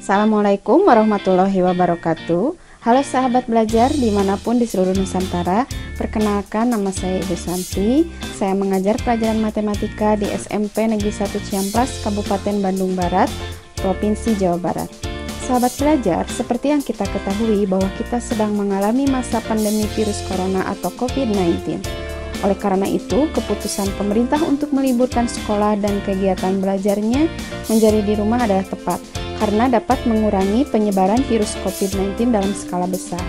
Assalamualaikum warahmatullahi wabarakatuh. Halo sahabat belajar dimanapun di seluruh Nusantara. Perkenalkan, nama saya Ibu Santi. Saya mengajar pelajaran matematika di SMP Negeri 1 Ciamplas, Kabupaten Bandung Barat, Provinsi Jawa Barat. Sahabat belajar, seperti yang kita ketahui bahwa kita sedang mengalami masa pandemi virus corona atau COVID-19. Oleh karena itu, keputusan pemerintah untuk meliburkan sekolah dan kegiatan belajarnya menjadi di rumah adalah tepat, karena dapat mengurangi penyebaran virus COVID-19 dalam skala besar.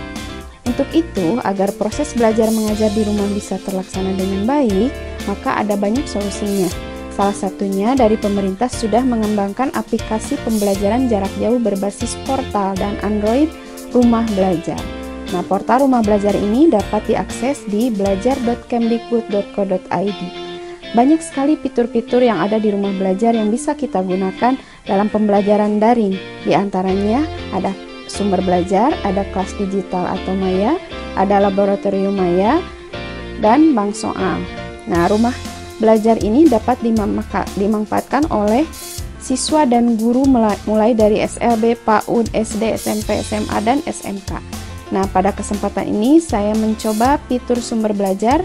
Untuk itu, agar proses belajar mengajar di rumah bisa terlaksana dengan baik, maka ada banyak solusinya. Salah satunya dari pemerintah sudah mengembangkan aplikasi pembelajaran jarak jauh berbasis portal dan Android Rumah Belajar. Nah, portal Rumah Belajar ini dapat diakses di belajar.kemdikbud.co.id. Banyak sekali fitur-fitur yang ada di Rumah Belajar yang bisa kita gunakan dalam pembelajaran daring. Di antaranya ada sumber belajar, ada kelas digital atau Maya, ada laboratorium Maya, dan bank soal. Nah, Rumah Belajar ini dapat dimanfaatkan oleh siswa dan guru mulai dari SLB, PAUD, SD, SMP, SMA, dan SMK. Nah, pada kesempatan ini saya mencoba fitur sumber belajar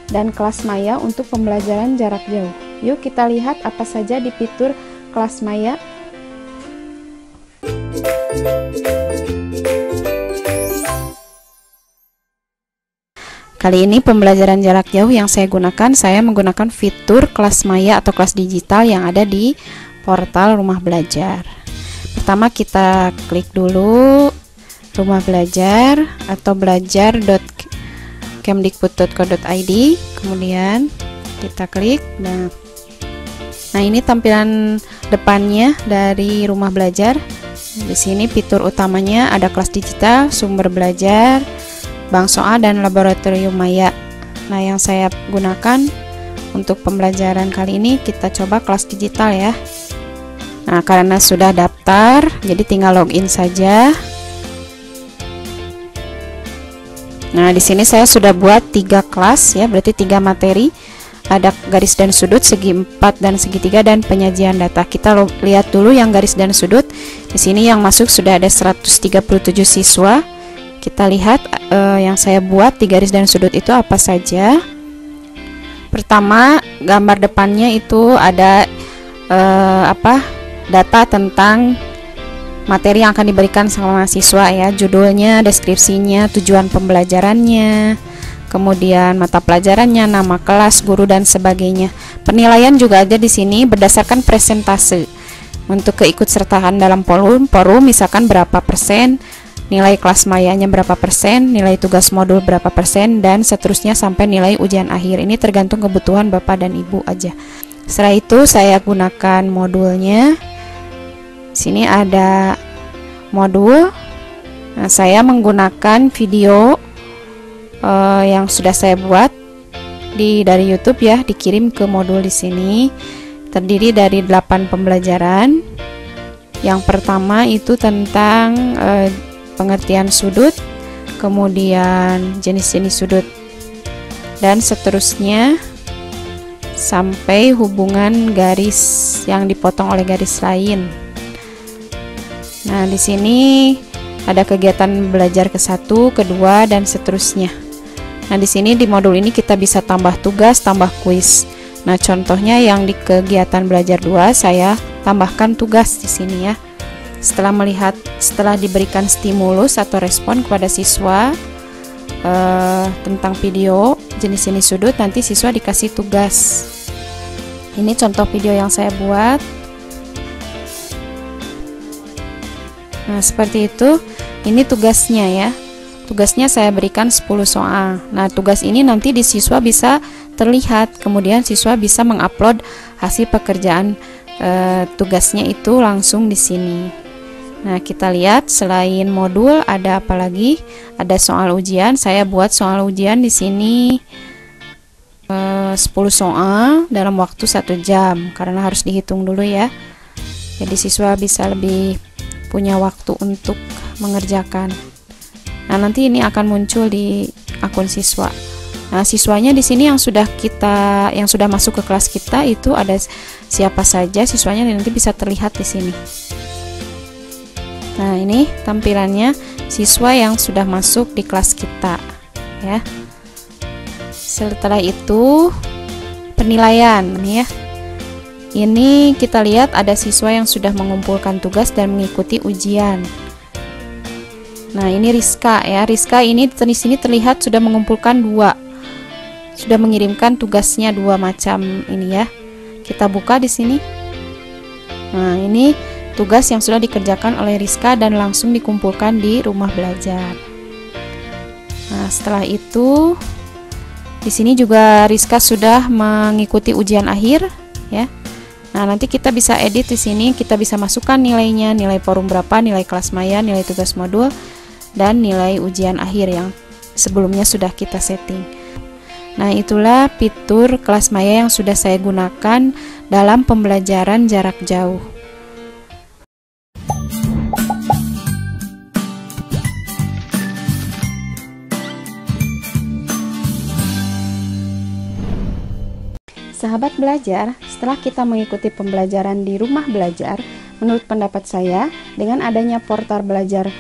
dan kelas Maya untuk pembelajaran jarak jauh. Yuk kita lihat apa saja di fitur kelas Maya. Kali ini pembelajaran jarak jauh yang saya gunakan, saya menggunakan fitur kelas Maya atau kelas digital yang ada di portal Rumah Belajar. Pertama kita klik dulu Rumah Belajar atau belajar.kemdikbud.co.id, kemudian kita klik. Nah, ini tampilan depannya dari Rumah Belajar. Di sini fitur utamanya ada kelas digital, sumber belajar, bank soal, dan laboratorium Maya. Nah, yang saya gunakan untuk pembelajaran kali ini kita coba kelas digital ya. Nah, karena sudah daftar, jadi tinggal login saja. Nah, di sini saya sudah buat 3 kelas ya, berarti 3 materi. Ada garis dan sudut, segi 4 dan segitiga, dan penyajian data. Kita lihat dulu yang garis dan sudut. Di sini yang masuk sudah ada 137 siswa. Kita lihat yang saya buat di garis dan sudut itu apa saja. Pertama, gambar depannya itu ada data tentang materi yang akan diberikan sama siswa ya, judulnya, deskripsinya, tujuan pembelajarannya, kemudian mata pelajarannya, nama kelas, guru, dan sebagainya. Penilaian juga ada di sini berdasarkan presentase. Untuk keikutsertaan dalam forum misalkan berapa persen, nilai kelas mayanya berapa persen, nilai tugas modul berapa persen, dan seterusnya sampai nilai ujian akhir. Ini tergantung kebutuhan Bapak dan Ibu aja. Setelah itu saya gunakan modulnya. Sini ada modul. Nah, saya menggunakan video yang sudah saya buat dari YouTube ya, dikirim ke modul di sini. Terdiri dari 8 pembelajaran. Yang pertama itu tentang pengertian sudut, kemudian jenis-jenis sudut, dan seterusnya sampai hubungan garis yang dipotong oleh garis lain. Nah, di sini ada kegiatan belajar ke-1, ke-2, dan seterusnya. Nah, di sini di modul ini kita bisa tambah tugas, tambah kuis. Nah, contohnya yang di kegiatan belajar 2 saya tambahkan tugas di sini ya. Setelah diberikan stimulus atau respon kepada siswa tentang video jenis-jenis sudut, nanti siswa dikasih tugas. Ini contoh video yang saya buat. Nah, seperti itu. Ini tugasnya ya. Tugasnya saya berikan 10 soal. Nah, tugas ini nanti di siswa bisa terlihat. Kemudian siswa bisa mengupload hasil pekerjaan tugasnya itu langsung di sini. Nah, kita lihat selain modul ada apa lagi? Ada soal ujian. Saya buat soal ujian di sini 10 soal dalam waktu 1 jam karena harus dihitung dulu ya. Jadi siswa bisa lebih punya waktu untuk mengerjakan. Nah, nanti ini akan muncul di akun siswa. Nah, siswanya di sini yang sudah masuk ke kelas kita itu ada siapa saja siswanya, nanti bisa terlihat di sini. Nah, ini tampilannya siswa yang sudah masuk di kelas kita ya. Setelah itu penilaian nih ya. Ini kita lihat ada siswa yang sudah mengumpulkan tugas dan mengikuti ujian. Nah, ini Rizka ya. Rizka ini di sini terlihat sudah mengumpulkan sudah mengirimkan tugasnya 2 macam ini ya. Kita buka di sini. Nah, ini tugas yang sudah dikerjakan oleh Rizka dan langsung dikumpulkan di rumah belajar. Nah, setelah itu di sini juga Rizka sudah mengikuti ujian akhir ya. Nah, nanti kita bisa edit di sini, kita bisa masukkan nilainya, nilai forum berapa, nilai kelas maya, nilai tugas modul, dan nilai ujian akhir yang sebelumnya sudah kita setting. Nah, itulah fitur kelas maya yang sudah saya gunakan dalam pembelajaran jarak jauh. Sahabat belajar, setelah kita mengikuti pembelajaran di rumah belajar, menurut pendapat saya, dengan adanya portal belajar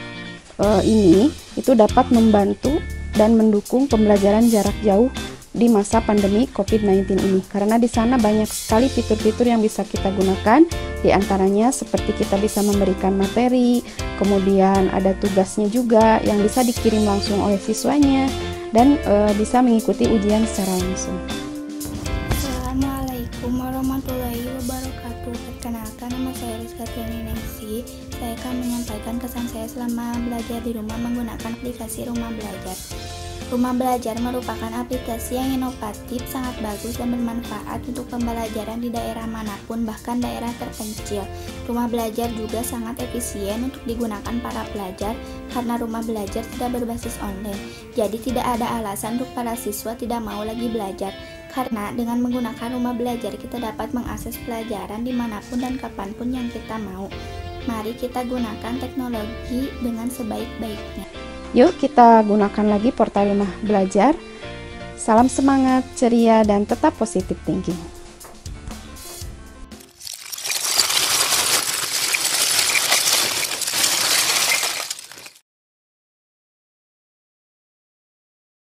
ini itu dapat membantu dan mendukung pembelajaran jarak jauh di masa pandemi COVID-19 ini, karena di sana banyak sekali fitur-fitur yang bisa kita gunakan, diantaranya seperti kita bisa memberikan materi, kemudian ada tugasnya juga yang bisa dikirim langsung oleh siswanya, dan bisa mengikuti ujian secara langsung. Assalamualaikum warahmatullahi wabarakatuh. Perkenalkan, nama saya Rizka Tianinengsi. Saya akan menyampaikan kesan saya selama belajar di rumah menggunakan aplikasi Rumah Belajar. Rumah Belajar merupakan aplikasi yang inovatif, sangat bagus dan bermanfaat untuk pembelajaran di daerah manapun, bahkan daerah terpencil. Rumah Belajar juga sangat efisien untuk digunakan para pelajar karena Rumah Belajar tidak berbasis online. Jadi tidak ada alasan untuk para siswa tidak mau lagi belajar, karena dengan menggunakan Rumah Belajar kita dapat mengakses pelajaran dimanapun dan kapanpun yang kita mau. Mari kita gunakan teknologi dengan sebaik-baiknya. Yuk kita gunakan lagi portal Rumah Belajar. Salam semangat, ceria, dan tetap positive thinking.